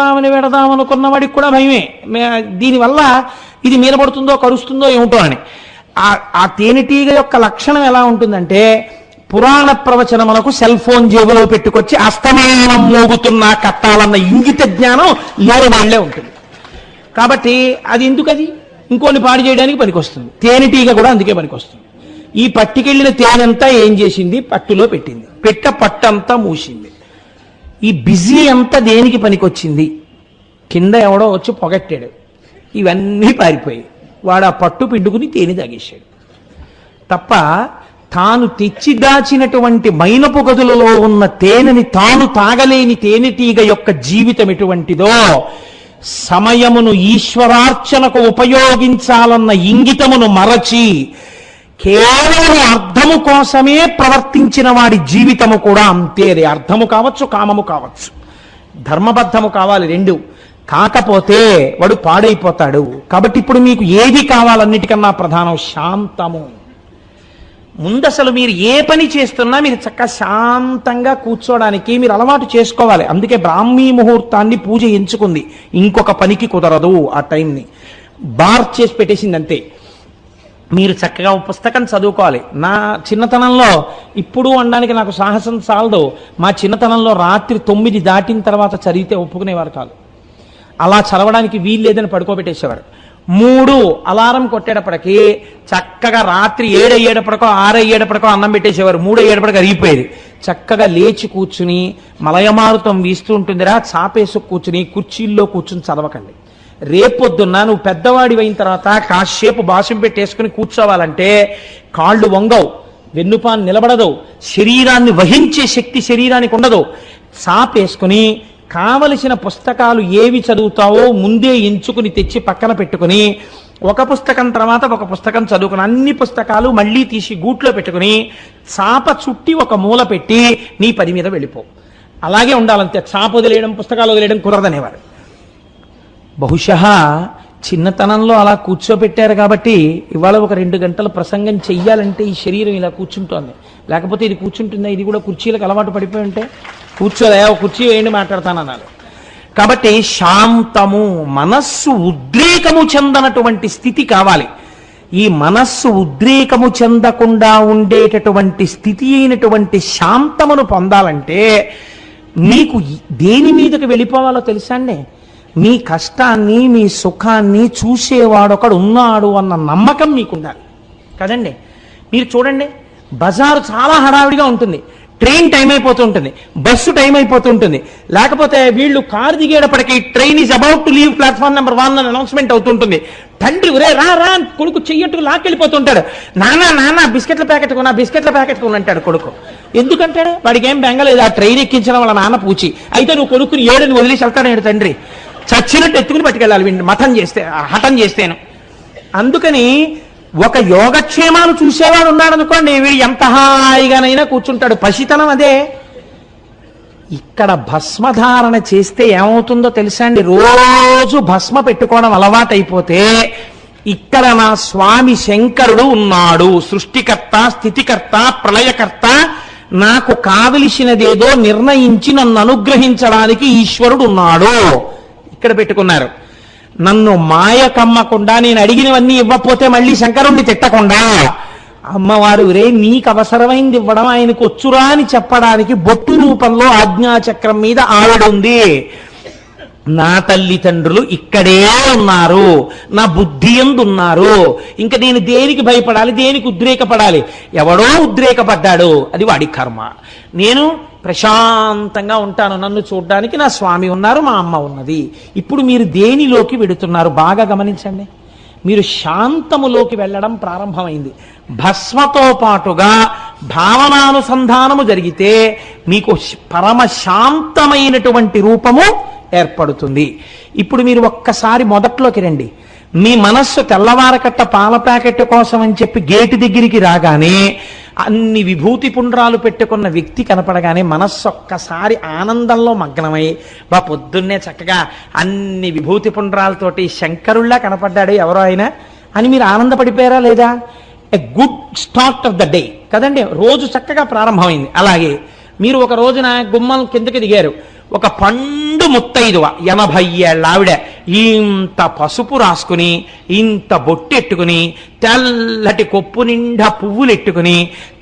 ఆమెను పెడదామనుకున్న వాడికి కూడా భయమే. దీనివల్ల ఇది మీద పడుతుందో కరుస్తుందో ఏమిటో అని. ఆ తేనెటీగ యొక్క లక్షణం ఎలా ఉంటుందంటే, పురాణ ప్రవచనములకు సెల్ ఫోన్ జేబులో పెట్టుకొచ్చి అస్తమానం మోగుతున్నా కట్టాలన్న ఇంగిత జ్ఞానం లేని వాళ్ళే ఉంటుంది. కాబట్టి అది ఎందుకది ఇంకోని పాడు చేయడానికి పనికొస్తుంది. తేనెటీగ కూడా అందుకే పనికొస్తుంది. ఈ పట్టుకెళ్ళిన తేనెంతా ఏం చేసింది, పట్టులో పెట్టింది. పట్టంతా మూసింది. ఈ బిజీ అంతా దేనికి పనికొచ్చింది, కింద ఎవడో వచ్చి పొగట్టాడు, ఇవన్నీ పారిపోయాయి. వాడు ఆ పట్టు పిండుకుని తేనె తాగేశాడు తప్ప, తాను తెచ్చి దాచినటువంటి మైనపు గదులలో ఉన్న తేనెని తాను తాగలేని తేనెటీగ యొక్క జీవితం ఎటువంటిదో, సమయమును ఈశ్వరార్చనకు ఉపయోగించాలన్న ఇంగితమును మరచి కేవలం అర్థము కోసమే ప్రవర్తించిన వాడి జీవితము కూడా అంతే. అర్థము కావచ్చు, కామము కావచ్చు, ధర్మబద్ధము కావాలి, రెండు కాకపోతే వాడు పాడైపోతాడు. కాబట్టి ఇప్పుడు మీకు ఏది కావాలన్నిటికన్నా ప్రధానం శాంతము. ముందసలు మీరు ఏ పని చేస్తున్నా మీరు చక్కగా శాంతంగా కూర్చోడానికి మీరు అలవాటు చేసుకోవాలి. అందుకే బ్రాహ్మీ ముహూర్తాన్ని పూజ ఎంచుకుంది. ఇంకొక పనికి కుదరదు. ఆ టైంని బార్ చేసి పెట్టేసింది అంతే. మీరు చక్కగా పుస్తకం చదువుకోవాలి. నా చిన్నతనంలో, ఇప్పుడు అనడానికి నాకు సాహసం చాలదు, మా చిన్నతనంలో రాత్రి 9 దాటిన తర్వాత చదివితే ఒప్పుకునేవారు కాదు. అలా చదవడానికి వీలు లేదని పడుకోబెట్టేసేవారు. 3 అలారం కొట్టేటప్పటికి చక్కగా రాత్రి 7 అయ్యేటప్పటికో 6 అయ్యేటప్పటికో అన్నం పెట్టేసేవారు. 3 అయ్యేటప్పటికి అరిగిపోయేది. చక్కగా లేచి కూర్చుని మలయమారుతం వీస్తూ ఉంటుందిరా, చాపేసు కూర్చుని కుర్చీల్లో కూర్చుని చదవకండి. రేపొద్దున్న నువ్వు పెద్దవాడి అయిన తర్వాత కాసేపు బాసం పెట్టేసుకుని కూర్చోవాలంటే కాళ్ళు వంగవు, వెన్నుపాన్ నిలబడదు, శరీరాన్ని వహించే శక్తి శరీరానికి ఉండదు. చాపేసుకుని కావలసిన పుస్తకాలు ఏవి చదువుతావో ముందే ఎంచుకుని తెచ్చి పక్కన పెట్టుకుని ఒక పుస్తకం తర్వాత ఒక పుస్తకం చదువుకుని అన్ని పుస్తకాలు మళ్ళీ తీసి గూట్లో పెట్టుకుని చాప చుట్టి ఒక మూల పెట్టి నీ పని మీద వెళ్ళిపో. అలాగే ఉండాలంతే. చాప వదిలేయడం, పుస్తకాలు వదిలేయడం కుదరదనేవారు. బహుశా చిన్నతనంలో అలా కూర్చోబెట్టారు కాబట్టి ఇవాళ ఒక 2 గంటల ప్రసంగం చెయ్యాలంటే ఈ శరీరం ఇలా కూర్చుంటోంది. లేకపోతే ఇది కూర్చుంటుందా? ఇది కూడా కుర్చీలకు అలవాటు పడిపోయి ఉంటే కూర్చోలే, కుర్చీ వేయండి మాట్లాడతానన్నారు. కాబట్టి శాంతము, మనస్సు ఉద్రేకము చెందనటువంటి స్థితి కావాలి. ఈ మనస్సు ఉద్రేకము చెందకుండా ఉండేటటువంటి స్థితి అయినటువంటి శాంతమును పొందాలంటే మీకు దేని మీదకి వెళ్ళిపోవాలో తెలుసా అండి? మీ కష్టాన్ని, మీ సుఖాన్ని చూసేవాడొకడు ఉన్నాడు అన్న నమ్మకం మీకు ఉండాలి కదండి. మీరు చూడండి, బజారు చాలా హడావిడిగా ఉంటుంది, ట్రైన్ టైం అయిపోతూ ఉంటుంది, బస్సు టైం అయిపోతూ ఉంటుంది. లేకపోతే వీళ్ళు కారు దిగేటప్పటికి train is about to leave platform number 1 అని అనౌన్స్మెంట్ అవుతుంటుంది. తండ్రి ఒరే రా రా కొడుకు చెయ్యట్టుకు లాక్కెళ్ళిపోతుంటాడు. నానా బిస్కెట్ల ప్యాకెట్ కొను అంటాడు కొడుకు. ఎందుకంటాడు? వాడికి ఏం బెంగలేదు, ఆ ట్రైన్ ఎక్కించడం వాళ్ళ నాన్న పూచి. అయితే నువ్వు కొడుకుని 7 వదిలేసి వెళ్తాడు తండ్రి. చచ్చినట్టు ఎత్తుకుని పట్టుకెళ్ళాలి వీడిని హఠం చేస్తేను. అందుకని ఒక యోగక్షేమాలు చూసేవాడు ఉన్నాడనుకోండి, వీడు ఎంత హాయిగానైనా కూర్చుంటాడు. పసితనం అదే. ఇక్కడ భస్మధారణ చేస్తే ఏమవుతుందో తెలుసా అండి? రోజు భస్మ పెట్టుకోవడం అలవాటైపోతే ఇక్కడ నా స్వామి శంకరుడు ఉన్నాడు, సృష్టికర్త, స్థితికర్త, ప్రళయకర్త, నాకు కావలసినదేదో నిర్ణయించి నన్ను అనుగ్రహించడానికి ఈశ్వరుడు ఉన్నాడు. ఇక్కడ పెట్టుకున్నారు. నన్ను మాయ కమ్మకుండా, నేను అడిగినవన్నీ ఇవ్వకపోతే మళ్ళీ శంకరుణ్ణి తిట్టకుండా, అమ్మవారు రే నీకు అవసరమైంది ఇవ్వడం ఆయనకు వచ్చురా అని చెప్పడానికి బొట్టు రూపంలో ఆజ్ఞాచక్రం మీద ఆవిడుంది. నా తల్లిదండ్రులు ఇక్కడే ఉన్నారు, నా బుద్ధి యందు ఉన్నారు. ఇంకా నేను దేనికి భయపడాలి, దేనికి ఉద్రేకపడాలి? ఎవడో ఉద్రేకపడ్డాడు, అది వాడి కర్మ. నేను ప్రశాంతంగా ఉంటాను, నన్ను చూడ్డానికి నా స్వామి ఉన్నారు, మా అమ్మ ఉన్నది. ఇప్పుడు మీరు దేనిలోకి వెడుతున్నారు బాగా గమనించండి. మీరు శాంతములోకి వెళ్ళడం ప్రారంభమైంది. భస్మతో పాటుగా భావనానుసంధానము జరిగితే మీకు పరమ శాంతమైనటువంటి రూపము ఏర్పడుతుంది. ఇప్పుడు మీరు ఒక్కసారి మొదట్లోకి రండి. మీ మనస్సు తెల్లవారకట్ట పాల ప్యాకెట్ కోసం అని చెప్పి గేటు దగ్గరికి రాగానే అన్ని విభూతి పుండ్రాలు పెట్టుకున్న వ్యక్తి కనపడగానే మనస్సు ఒక్కసారి ఆనందంలో మగ్నమై, పొద్దున్నే చక్కగా అన్ని విభూతి పుండ్రాలతోటి శంకరుల్లా కనపడ్డాడు ఎవరో ఆయన అని మీరు ఆనందపడిపోయారా లేదా? A good start of the day కదండి. రోజు చక్కగా ప్రారంభమైంది. అలాగే మీరు ఒక రోజున గుమ్మం కిందకి దిగారు, ఒక పండు ముత్తైదువ 80 ఏళ్ళ ఆవిడ ఇంత పసుపు రాసుకుని, ఇంత బొట్టెట్టుకుని, తెల్లటి కొప్పు నిండా పువ్వులు ఎట్టుకుని,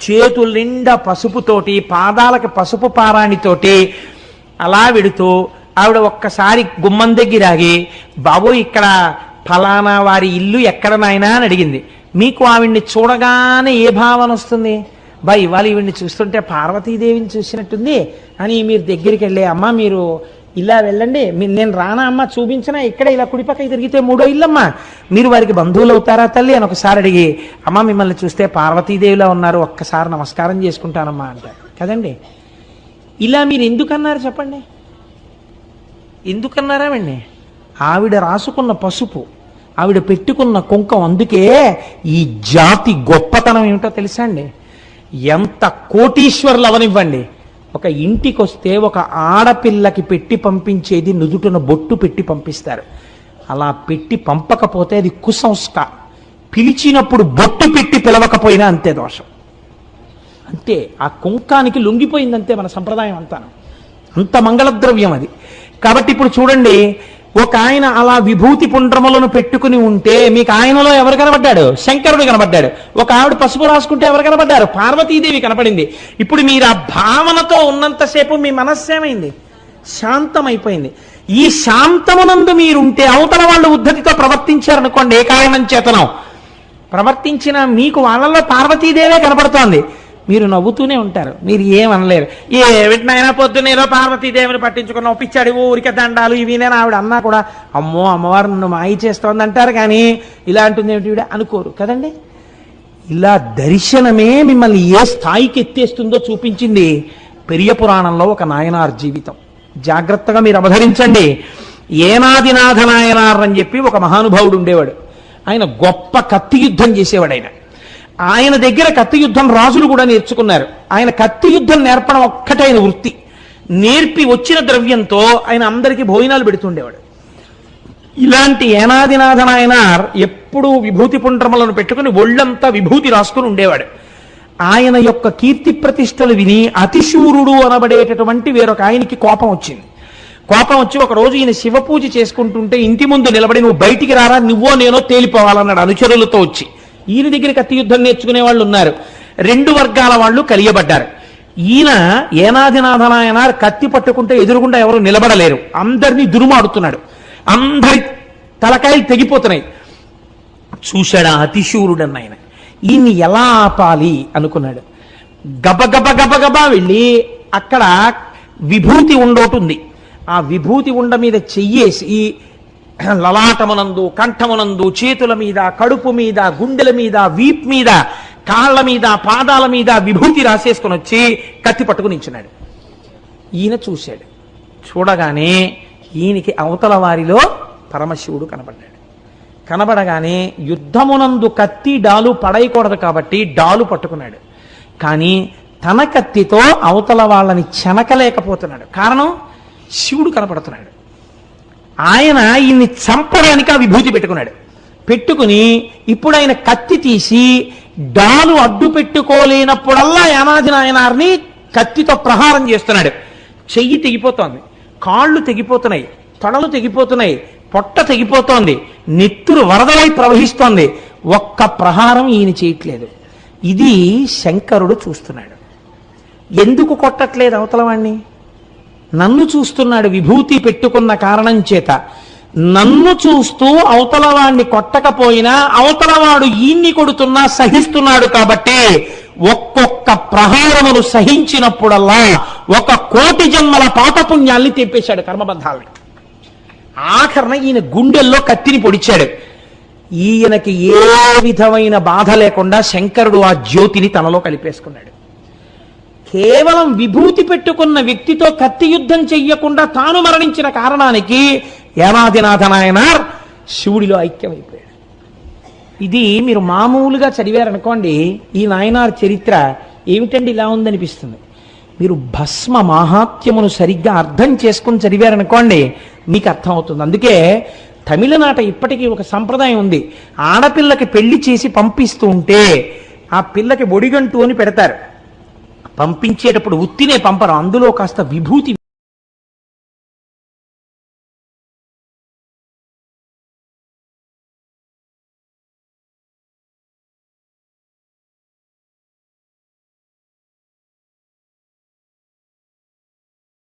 చేతుల నిండా పసుపుతోటి, పాదాలకు పసుపు పారాణితోటి అలా వెడుతూ ఆవిడ ఒక్కసారి గుమ్మం దగ్గర ఆగి, బాబు ఇక్కడ ఫలానా వారి ఇల్లు ఎక్కడ నాయనా అని అడిగింది. మీకు ఆవిడ్ని చూడగానే ఏ భావన వస్తుంది? బా ఇవాళ ఈవిడ్ని చూస్తుంటే పార్వతీదేవిని చూసినట్టుంది అని మీరు దగ్గరికి వెళ్ళే, అమ్మ మీరు ఇలా వెళ్ళండి, నేను రానా అమ్మ చూపించినా, ఇక్కడ ఇలా కుడిపక్క తిరిగితే 3వ ఇల్లమ్మా, మీరు వారికి బంధువులు అవుతారా తల్లి అని ఒకసారి అడిగి, అమ్మ మిమ్మల్ని చూస్తే పార్వతీదేవిలా ఉన్నారు, ఒక్కసారి నమస్కారం చేసుకుంటానమ్మా అంటారు కదండి. ఇలా మీరు ఎందుకన్నారు చెప్పండి? ఎందుకన్నారావండి? ఆవిడ రాసుకున్న పసుపు, ఆవిడ పెట్టుకున్న కుంకం. అందుకే ఈ జాతి గొప్పతనం ఏమిటో తెలుసా అండి? ఎంత కోటీశ్వరులు అవనివ్వండి, ఒక ఇంటికి వస్తే ఒక ఆడపిల్లకి పెట్టి పంపించేది నుదుటిన బొట్టు పెట్టి పంపిస్తారు. అలా పెట్టి పంపకపోతే అది కుసంస్కారం. పిలిచినప్పుడు బొట్టు పెట్టి పిలవకపోయినా అంతే దోషం. అంతే, ఆ కుంకానికి లొంగిపోయిందంతే మన సంప్రదాయం అంతా. అంత మంగళద్రవ్యం అది. కాబట్టి ఇప్పుడు చూడండి, ఒక ఆయన అలా విభూతి పుండ్రములను పెట్టుకుని ఉంటే మీకు ఆయనలో ఎవరు కనబడ్డాడు? శంకరుడు కనబడ్డాడు. ఒక ఆవిడ పసుపు రాసుకుంటే ఎవరు కనబడ్డారు? పార్వతీదేవి కనపడింది. ఇప్పుడు మీరు ఆ భావనతో ఉన్నంతసేపు మీ మనస్సు ఏమైంది? శాంతమైపోయింది. ఈ శాంతమునందు మీరుంటే అవతల వాళ్ళు ఉద్ధతితో ప్రవర్తించారనుకోండి, ఏ కారణం చేతనం ప్రవర్తించిన మీకు వాళ్ళలో పార్వతీదేవే కనపడుతోంది, మీరు నవ్వుతూనే ఉంటారు, మీరు ఏమనలేరు. ఏమిటినైనా పొద్దునేదో పార్వతీదేవిని పట్టించుకున్న ఒప్పించాడు ఊరికే దండాలు ఇవినేనా ఆవిడ అన్నా కూడా, అమ్మో అమ్మవారు నన్ను మాయి చేస్తోంది అంటారు, కానీ ఇలా అంటుంది ఏమిటి అనుకోరు కదండి. ఇలా దర్శనమే మిమ్మల్ని ఏ స్థాయికి ఎత్తేస్తుందో చూపించింది పెరియ పురాణంలో ఒక నాయనార్ జీవితం. జాగ్రత్తగా మీరు అవధరించండి. ఏనాదినాథ నాయనార్ అని చెప్పి ఒక మహానుభావుడు ఉండేవాడు. ఆయన గొప్ప కత్తి యుద్ధం చేసేవాడు. ఆయన దగ్గర కత్తి యుద్ధం రాజులు కూడా నేర్చుకున్నారు. ఆయన కత్తి యుద్ధం నేర్పడం ఒక్కటే ఆయన వృత్తి. నేర్పి వచ్చిన ద్రవ్యంతో ఆయన అందరికీ భోజనాలు పెడుతుండేవాడు. ఇలాంటి ఏనాదినాథ నాయనార్ ఎప్పుడూ విభూతి పుండ్రములను పెట్టుకుని ఒళ్ళంతా విభూతి రాసుకుని ఉండేవాడు. ఆయన యొక్క కీర్తి ప్రతిష్టలు విని అతిశూరుడు అనబడేటటువంటి వేరొక ఆయనకి కోపం వచ్చింది. కోపం వచ్చి ఒక రోజు ఈయన శివ పూజ చేసుకుంటుంటే ఇంటి ముందు నిలబడి, నువ్వు బయటికి రారా, నువ్వో నేనో తేలిపోవాలన్నాడు అనుచరులతో వచ్చి. ఈయన దగ్గర కత్తి యుద్ధం నేర్చుకునే వాళ్ళు ఉన్నారు. 2 వర్గాల వాళ్ళు కలియబడ్డారు. ఈయన ఏనాదినాథ నాయనార్ కత్తి పట్టుకుంటే ఎదురుగుండా ఎవరు నిలబడలేరు, అందరినీ దురుమాడుతున్నాడు, అందరి తలకాయలు తెగిపోతున్నాయి. చూశాడు ఆ అతిశూరుడన్న ఆయన. ఈయన్ని ఎలా ఆపాలి అనుకున్నాడు. గబగబ గబగబా వెళ్ళి అక్కడ విభూతి ఉండోటుంది, ఆ విభూతి ఉండ మీద చెయ్యేసి లలాటమునందు, కంఠమునందు, చేతుల మీద, కడుపు మీద, గుండెల మీద, వీప్ మీద, కాళ్ళ మీద, పాదాల మీద విభూతి రాసేసుకొని వచ్చి కత్తి పట్టుకుని నించున్నాడు. ఈయన చూశాడు. చూడగానే ఈయనకి అవతల వారిలో పరమశివుడు కనబడ్డాడు. కనబడగానే యుద్ధమునందు కత్తి డాలు పడయకూడదు కాబట్టి డాలు పట్టుకున్నాడు. కానీ తన కత్తితో అవతల వాళ్ళని చెనకలేకపోతున్నాడు. కారణం, శివుడు కనపడుతున్నాడు. ఆయన ఈయన్ని చంపడానికి ఆ విభూతి పెట్టుకున్నాడు. పెట్టుకుని ఇప్పుడు ఆయన కత్తి తీసి డాలు అడ్డు పెట్టుకోలేనప్పుడల్లా యానాది నాయనార్ని కత్తితో ప్రహారం చేస్తున్నాడు. చెయ్యి తెగిపోతోంది, కాళ్ళు తెగిపోతున్నాయి, తొడలు తెగిపోతున్నాయి, పొట్ట తెగిపోతోంది, నెత్తురు వరదలై ప్రవహిస్తోంది. ఒక్క ప్రహారం ఈయన చేయట్లేదు. ఇది శంకరుడు చూస్తున్నాడు. ఎందుకు కొట్టట్లేదు అవతల వాణ్ణి? నన్ను చూస్తున్నాడు విభూతి పెట్టుకున్న కారణం చేత. నన్ను చూస్తూ అవతల వాణ్ణి కొట్టకపోయినా అవతలవాడు ఈయన్ని కొడుతున్నా సహిస్తున్నాడు కాబట్టి ఒక్కొక్క ప్రహారమును సహించినప్పుడల్లా 1,000,000 జన్మల పాపపుణ్యాల్ని తెప్పేశాడు, కర్మబంధాలని. ఆఖరణ ఈయన గుండెల్లో కత్తిని పొడిచాడు. ఈయనకి ఏ విధమైన బాధ లేకుండా శంకరుడు ఆ జ్యోతిని తనలో కలిపేసుకున్నాడు. కేవలం విభూతి పెట్టుకున్న వ్యక్తితో కత్తి యుద్ధం చెయ్యకుండా తాను మరణించిన కారణానికి ఏనాదినాథ నాయనార్ శివుడిలో ఐక్యమైపోయాడు. ఇది మీరు మామూలుగా చదివారనుకోండి, ఈ నాయనార్ చరిత్ర ఏమిటండి ఇలా ఉందనిపిస్తుంది. మీరు భస్మ మాహాత్మ్యమును సరిగ్గా అర్థం చేసుకుని చదివారనుకోండి, మీకు అర్థమవుతుంది. అందుకే తమిళనాట ఇప్పటికీ ఒక సంప్రదాయం ఉంది. ఆడపిల్లకి పెళ్లి చేసి పంపిస్తూ ఉంటే ఆ పిల్లకి ఒడిగంటు అని పెడతారు. పంపించేటప్పుడు ఉత్తినే పంపరు, అందులో కాస్త విభూతి